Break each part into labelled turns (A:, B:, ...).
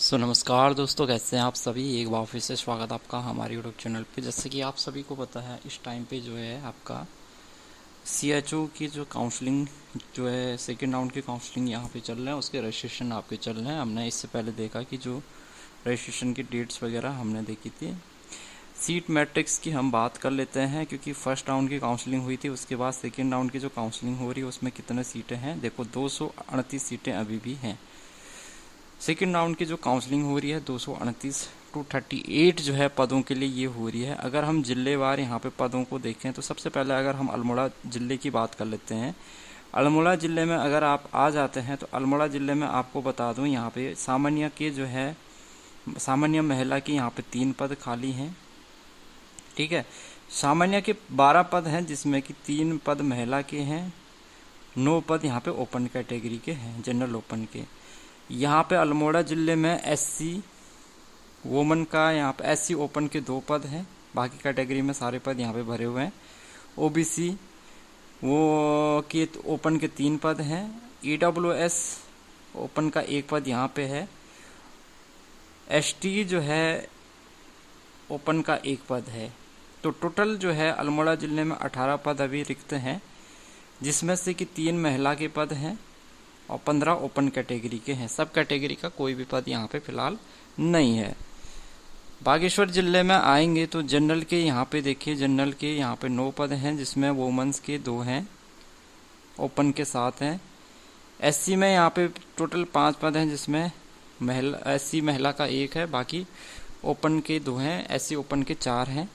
A: नमस्कार दोस्तों, कैसे हैं आप सभी। एक बार फिर से स्वागत आपका हमारे यूट्यूब चैनल पे। जैसे कि आप सभी को पता है, इस टाइम पे जो है आपका सीएचओ की जो काउंसलिंग जो है सेकेंड राउंड की काउंसलिंग यहाँ पे चल रहा है, उसके रजिस्ट्रेशन आपके चल रहे हैं। हमने इससे पहले देखा कि जो रजिस्ट्रेशन की डेट्स वगैरह हमने देखी थी। सीट मैट्रिक्स की हम बात कर लेते हैं, क्योंकि फर्स्ट राउंड की काउंसलिंग हुई थी, उसके बाद सेकेंड राउंड की जो काउंसलिंग हो रही है उसमें कितने सीटें हैं। देखो 238 सीटें अभी भी हैं। सेकेंड राउंड की जो काउंसलिंग हो रही है 238 टू 38 जो है पदों के लिए ये हो रही है। अगर हम जिलेवार यहाँ पे पदों को देखें तो सबसे पहले अगर हम अल्मोड़ा जिले की बात कर लेते हैं। अल्मोड़ा जिले में अगर आप आ जाते हैं तो अल्मोड़ा जिले में आपको बता दूं, यहाँ पे सामान्य के जो है सामान्य महिला की यहाँ पे 3 पद खाली हैं। ठीक है, सामान्य के 12 पद हैं, जिसमें कि 3 पद महिला के हैं, 9 पद यहाँ पे ओपन कैटेगरी के हैं, जनरल ओपन के। यहाँ पे अल्मोड़ा जिले में एससी वोमन का यहाँ पे एससी ओपन के 2 पद हैं, बाकी कैटेगरी में सारे पद यहाँ पे भरे हुए हैं। ओबीसी वो के ओपन के 3 पद हैं। ईडब्ल्यूएस ओपन का 1 पद यहाँ पे है। एसटी जो है ओपन का 1 पद है। तो टोटल जो है अल्मोड़ा जिले में 18 पद अभी रिक्त हैं, जिसमें से कि 3 महिला के पद हैं और 15 ओपन कैटेगरी के हैं। सब कैटेगरी का कोई भी पद यहाँ पे फिलहाल नहीं है। बागेश्वर जिले में आएंगे तो जनरल के यहाँ पे देखिए, जनरल के यहाँ पे 9 पद हैं, जिसमें वोमेंस के 2 हैं, ओपन के 7 हैं। एससी में यहाँ पे टोटल 5 पद हैं, जिसमें एससी महिला का 1 है, बाकी ओपन के 2 हैं, एससी ओपन के 4 हैं।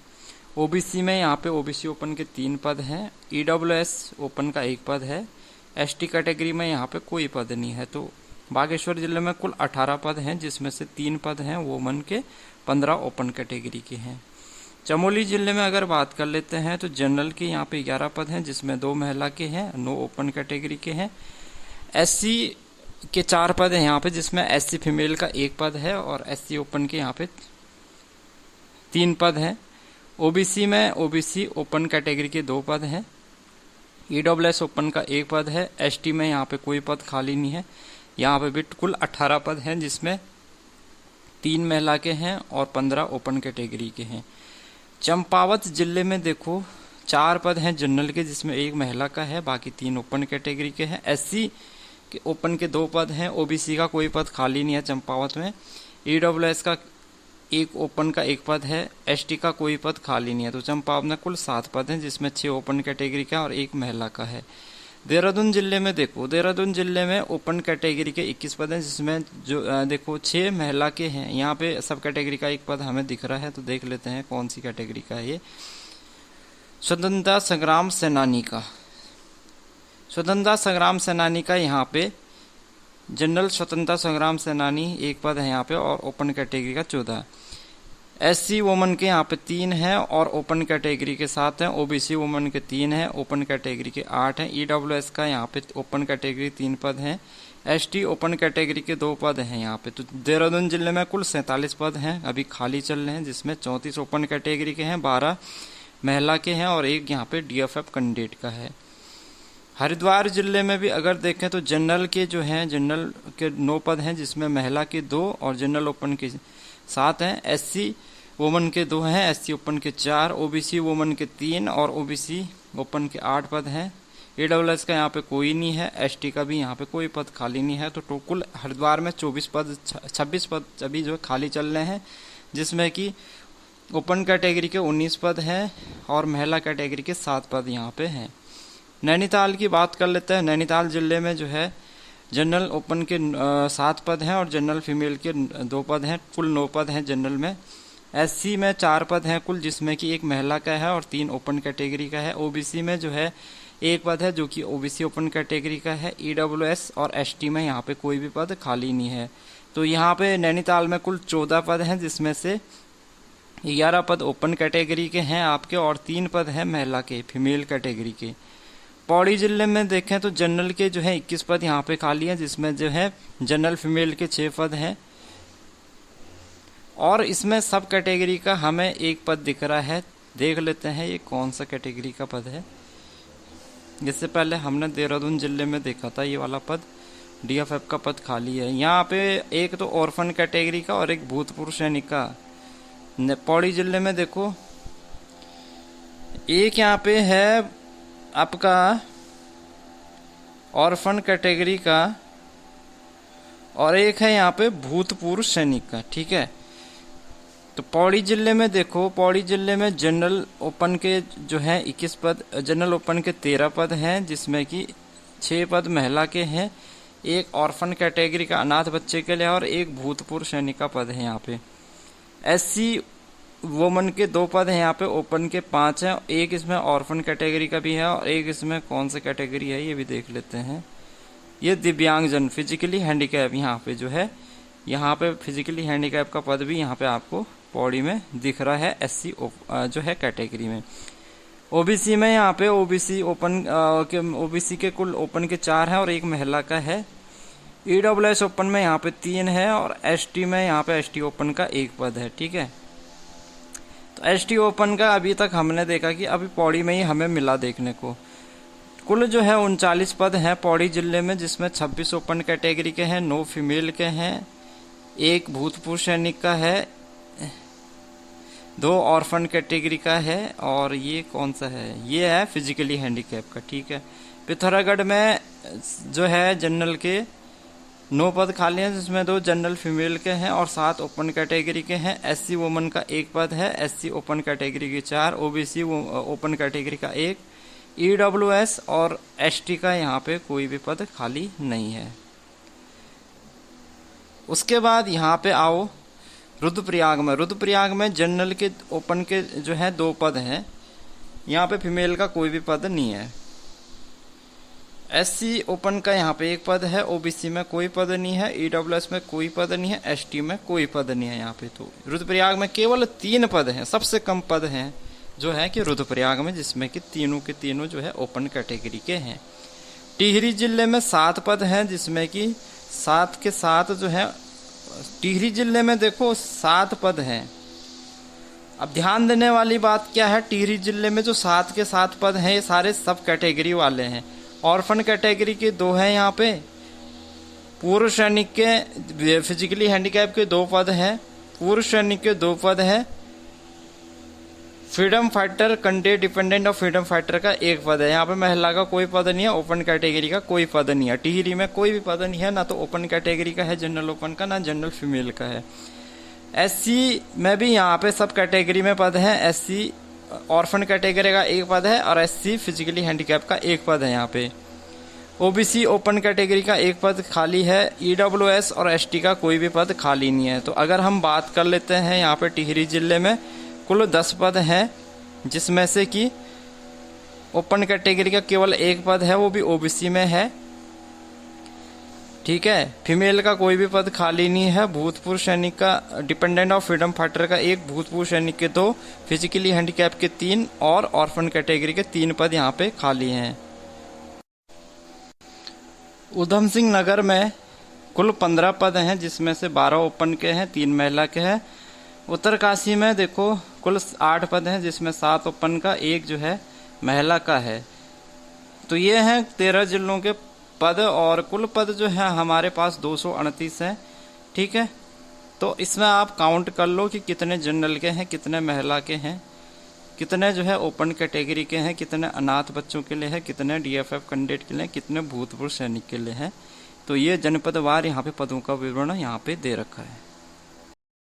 A: ओबीसी में यहाँ पे ओबीसी ओपन के 3 पद हैं। ईडब्ल्यूएस ओपन का 1 पद है। एसटी कैटेगरी में यहाँ पे कोई पद नहीं है। तो बागेश्वर जिले में कुल 18 पद हैं, जिसमें से 3 पद हैं वोमन के, 15 ओपन कैटेगरी के हैं। चमोली जिले में अगर बात कर लेते हैं तो जनरल के यहाँ पे 11 पद हैं, जिसमें 2 महिला के हैं, 9 ओपन कैटेगरी के हैं। एससी के 4 पद हैं यहाँ पे, जिसमें एससी फीमेल का 1 पद है और एससी ओपन के यहाँ पे 3 पद हैं। ओबीसी में ओबीसी ओपन कैटेगरी के 2 पद हैं। ईडब्ल्यूएस ओपन का 1 पद है। एसटी में यहाँ पे कोई पद खाली नहीं है। यहाँ पे भी कुल 18 पद हैं, जिसमें 3 महिला के हैं और 15 ओपन कैटेगरी के हैं। चंपावत जिले में देखो 4 पद हैं जनरल के, जिसमें 1 महिला का है, बाकी 3 ओपन कैटेगरी के हैं। एससी के ओपन के 2 पद हैं। ओबीसी का कोई पद खाली नहीं है चंपावत में। ईडब्ल्यूएस का 1 ओपन का 1 पद है। एसटी का कोई पद खाली नहीं है। तो चंपावत में कुल 7 पद हैं, जिसमें 6 ओपन कैटेगरी का और 1 महिला का है। देहरादून जिले में देखो, देहरादून जिले में ओपन कैटेगरी के 21 पद हैं, जिसमें जो देखो 6 महिला के हैं। यहाँ पे सब कैटेगरी का 1 पद हमें दिख रहा है, तो देख लेते हैं कौन सी कैटेगरी का है ये। स्वतंत्रता संग्राम सेनानी का, स्वतंत्रता संग्राम सेनानी का यहाँ पे जनरल स्वतंत्रता संग्राम सेनानी 1 पद है यहाँ पे, और ओपन कैटेगरी का 14। एससी वोमन के यहाँ पे 3 हैं और ओपन कैटेगरी के 7 हैं। ओबीसी वोमन के 3 हैं, ओपन कैटेगरी के 8 हैं। ईडब्ल्यूएस का यहाँ पे ओपन कैटेगरी 3 पद हैं। एसटी ओपन कैटेगरी के 2 पद हैं यहाँ पे। तो देहरादून जिले में कुल 47 पद हैं अभी खाली चल रहे हैं, जिसमें 34 ओपन कैटेगरी के हैं, 12 महिला के हैं और 1 यहाँ पे डीएफएफ कैंडिडेट का है। हरिद्वार जिले में भी अगर देखें तो जनरल के जो हैं, जनरल के 9 पद हैं, जिसमें महिला के 2 और जनरल ओपन के 7 हैं। एससी वोमन के 2 हैं, एससी ओपन के 4, ओबीसी वोमन के 3 और ओबीसी ओपन के 8 पद हैं। ईडब्ल्यूएस का यहाँ पे कोई नहीं है। एसटी का भी यहाँ पे कोई पद खाली नहीं है। तो कुल हरिद्वार में 26 पद अभी जो खाली चल रहे हैं, जिसमें कि ओपन कैटेगरी के 19 पद हैं और महिला कैटेगरी के 7 पद यहाँ पे हैं। नैनीताल की बात कर लेते हैं। नैनीताल जिले में जो है जनरल ओपन के 7 पद हैं और जनरल फीमेल के 2 पद हैं, कुल 9 पद हैं जनरल में। एससी में 4 पद हैं कुल, जिसमें कि 1 महिला का है और 3 ओपन कैटेगरी का है। ओबीसी में जो है 1 पद है, जो कि ओबीसी ओपन कैटेगरी का है। ईडब्ल्यूएस और एसटी में यहाँ पे कोई भी पद खाली नहीं है। तो यहाँ पे नैनीताल में कुल 14 पद हैं, जिसमें से 11 पद ओपन कैटेगरी के हैं आपके और 3 पद हैं महिला के, फीमेल कैटेगरी के। पौड़ी जिले में देखें तो जनरल के जो है 21 पद यहाँ पे खाली हैं, जिसमें जो है जनरल फीमेल के 6 पद हैं और इसमें सब कैटेगरी का हमें 1 पद दिख रहा है। देख लेते हैं ये कौन सा कैटेगरी का पद है। इससे पहले हमने देहरादून जिले में देखा था ये वाला पद डीएफएफ का पद खाली है। यहाँ पे एक तो ऑर्फन कैटेगरी का और एक भूतपूर्व सैनिक का। पौड़ी जिले में देखो एक यहाँ पे है आपका ऑर्फन कैटेगरी का और एक है यहाँ पे भूतपूर्व सैनिक का। ठीक है, तो पौड़ी जिले में देखो, पौड़ी जिले में जनरल ओपन के जो है 21 पद, जनरल ओपन के 13 पद हैं, जिसमें कि 6 पद महिला के हैं, एक ऑर्फन कैटेगरी का अनाथ बच्चे के लिए और एक भूतपूर्व सैनिक का पद है। यहाँ पे एससी वुमन के 2 पद हैं, यहाँ पे ओपन के 5 हैं, एक इसमें ऑर्फन कैटेगरी का भी है और एक इसमें कौन सी कैटेगरी है ये भी देख लेते हैं। ये दिव्यांगजन फिजिकली हैंडीकैप यहाँ पे जो है, यहाँ पे फिजिकली हैंडीकैप का पद भी यहाँ पे आपको पौड़ी में दिख रहा है एससी जो है कैटेगरी में। ओबीसी में यहाँ पे ओबीसी ओपन के ओबीसी के कुल ओपन के 4 हैं और एक महिला का है। ईडब्ल्यूएस ओपन में यहाँ पे 3 है और एसटी में यहाँ पे एसटी ओपन का 1 पद है। ठीक है, तो एसटी ओपन का अभी तक हमने देखा कि अभी पौड़ी में ही हमें मिला देखने को। कुल जो है 39 पद हैं पौड़ी जिले में, जिसमें 26 ओपन कैटेगरी के हैं, 9 फीमेल के हैं, एक भूतपूर्व सैनिक का है, 2 ऑर्फन कैटेगरी का है और ये कौन सा है, ये है फिजिकली हैंडीकैप का। ठीक है, पिथौरागढ़ में जो है जनरल के 9 पद खाली हैं, जिसमें 2 जनरल फीमेल के हैं और 7 ओपन कैटेगरी के हैं। एससी वुमन का 1 पद है, एससी ओपन कैटेगरी के 4, ओबीसी ओपन कैटेगरी का 1, ईडब्ल्यूएस और एसटी का यहाँ पे कोई भी पद खाली नहीं है। उसके बाद यहाँ पे आओ रुद्रप्रयाग में। रुद्रप्रयाग में जनरल के ओपन के जो है 2 पद हैं, यहाँ पे फीमेल का कोई भी पद नहीं है। एससी ओपन का यहाँ पे 1 पद है, ओबीसी में कोई पद नहीं है, ईडब्ल्यूएस में कोई पद नहीं है, एसटी में कोई पद नहीं है। यहाँ पे तो रुद्रप्रयाग में केवल 3 पद हैं, सबसे कम पद हैं जो है कि रुद्रप्रयाग में, जिसमें कि तीनों के तीनों जो है ओपन कैटेगरी के हैं। टिहरी जिले में 7 पद हैं, जिसमें कि 7 के 7 जो है, टिहरी जिले में देखो 7 पद हैं। अब ध्यान देने वाली बात क्या है, टिहरी जिले में जो 7 के 7 पद हैं ये सारे सब कैटेगरी वाले हैं। ऑर्फन कैटेगरी के 2 हैं यहाँ पे, पूर्व सैनिक के फिजिकली हैंडीकैप के 2 पद हैं, पूर्व सैनिक के 2 पद हैं, फ्रीडम फाइटर कंडे डिपेंडेंट ऑफ फ्रीडम फाइटर का 1 पद है। यहाँ पे महिला का कोई पद नहीं है, ओपन कैटेगरी का कोई पद नहीं है। टिहरी में कोई भी पद नहीं है, ना तो ओपन कैटेगरी का है जनरल ओपन का, ना जनरल फीमेल का है। एससी में भी यहाँ पे सब कैटेगरी में पद है। एससी ऑर्फन कैटेगरी का 1 पद है और एससी फिजिकली हैंडीकैप का 1 पद है यहाँ पे। ओबीसी ओपन कैटेगरी का 1 पद खाली है। ईडब्ल्यूएस और एसटी का कोई भी पद खाली नहीं है। तो अगर हम बात कर लेते हैं यहाँ पे टिहरी जिले में कुल 10 पद हैं, जिसमें से कि ओपन कैटेगरी का केवल 1 पद है, वो भी ओबीसी में है। ठीक है, फीमेल का कोई भी पद खाली नहीं है। भूतपूर्व सैनिक का डिपेंडेंट ऑफ फ्रीडम फाइटर का 1, भूतपूर्व सैनिक के 2, फिजिकली हैंडीकैप के 3 और ऑर्फन कैटेगरी के 3 पद यहाँ पे खाली हैं। उधम सिंह नगर में कुल 15 पद हैं, जिसमें से 12 ओपन के हैं, 3 महिला के हैं। उत्तरकाशी में देखो कुल 8 पद हैं, जिसमें 7 ओपन का, 1 जो है महिला का है। तो ये हैं 13 जिलों के पद और कुल पद जो है हमारे पास 238 हैं। ठीक है, तो इसमें आप काउंट कर लो कि कितने जनरल के हैं, कितने महिला के हैं, कितने जो है ओपन कैटेगरी के हैं, कितने अनाथ बच्चों के लिए है, कितने डीएफएफ कैंडिडेट के लिए, कितने भूतपूर्व सैनिक के लिए हैं। तो ये जनपदवार यहाँ पे पदों का विवरण यहाँ पे दे रखा है।